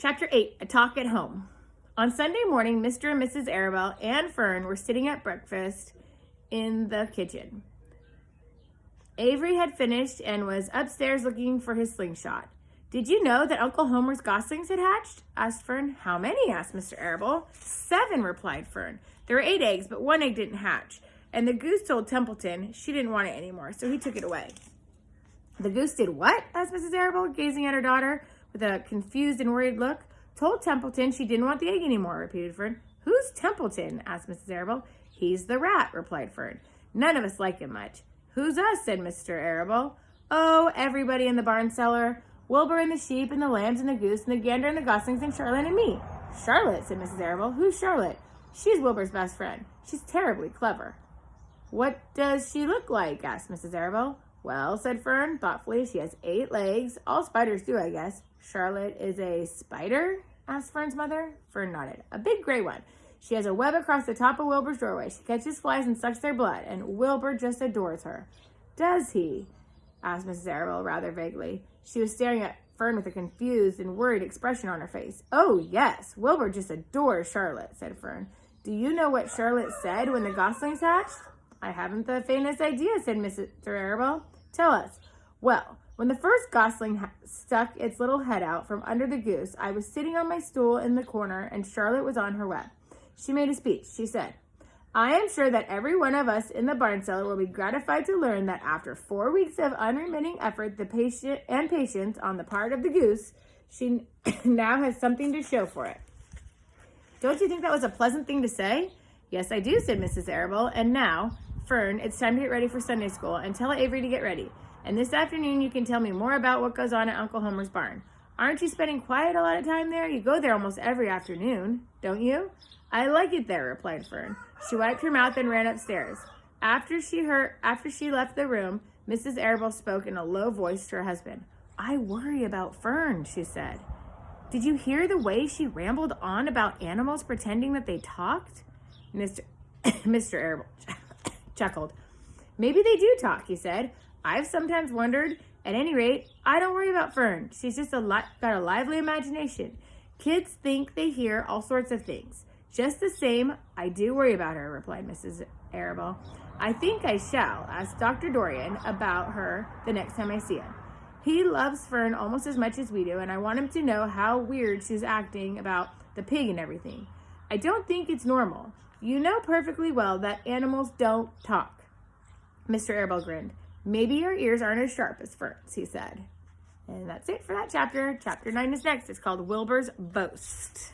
Chapter 8, A Talk at Home. On Sunday morning, Mr. and Mrs. Arabelle and Fern were sitting at breakfast in the kitchen. Avery had finished and was upstairs looking for his slingshot. "Did you know that Uncle Homer's goslings had hatched?" asked Fern. "How many?" asked Mr. Arabelle. "7," replied Fern. "There were 8 eggs, but 1 egg didn't hatch. And the goose told Templeton she didn't want it anymore, so he took it away." "The goose did what?" asked Mrs. Arabelle, gazing at her daughter with a confused and worried look. "Told Templeton she didn't want the egg anymore," repeated Fern. "Who's Templeton?" asked Mrs. Arabelle. "He's the rat," replied Fern. "None of us like him much." "Who's us?" said Mr. Arabelle. "Oh, everybody in the barn cellar. Wilbur and the sheep and the lambs and the goose and the gander and the goslings and Charlotte and me." "Charlotte," said Mrs. Arabelle. "Who's Charlotte?" "She's Wilbur's best friend. She's terribly clever." "What does she look like?" asked Mrs. Arabelle. "Well," said Fern thoughtfully, "she has 8 legs. All spiders do, I guess." "Charlotte is a spider?" asked Fern's mother. Fern nodded. "A big gray one. She has a web across the top of Wilbur's doorway. She catches flies and sucks their blood, and Wilbur just adores her." "Does he?" asked Mrs. Arabelle rather vaguely. She was staring at Fern with a confused and worried expression on her face. "Oh, yes, Wilbur just adores Charlotte," said Fern. "Do you know what Charlotte said when the goslings hatched?" "I haven't the faintest idea," said Mr. Arabelle. "Tell us." "Well, when the first gosling stuck its little head out from under the goose, I was sitting on my stool in the corner, and Charlotte was on her web. She made a speech. She said, 'I am sure that every one of us in the barn cellar will be gratified to learn that after 4 weeks of unremitting effort and patience on the part of the goose, she now has something to show for it.' Don't you think that was a pleasant thing to say?" "Yes, I do," said Mrs. Arabelle. "And now, Fern, it's time to get ready for Sunday school, and tell Avery to get ready. And this afternoon you can tell me more about what goes on at Uncle Homer's barn. Aren't you spending quite a lot of time there? You go there almost every afternoon, don't you?" "I like it there," replied Fern. She wiped her mouth and ran upstairs. After she left the room, Mrs. Arabelle spoke in a low voice to her husband. "I worry about Fern," she said. "Did you hear the way she rambled on about animals pretending that they talked?" Mr. Arabelle chuckled. "Maybe they do talk," he said. "I've sometimes wondered. At any rate, I don't worry about Fern. She's just got a lively imagination. Kids think they hear all sorts of things. Just the same, I do worry about her," replied Mrs. Arabelle. "I think I shall ask Dr. Dorian about her the next time I see him. He loves Fern almost as much as we do, and I want him to know how weird she's acting about the pig and everything. I don't think it's normal. You know perfectly well that animals don't talk." Mr. Arabelle grinned. "Maybe your ears aren't as sharp as Fern's," he said. And that's it for that chapter. Chapter 9 is next. It's called Wilbur's Boast.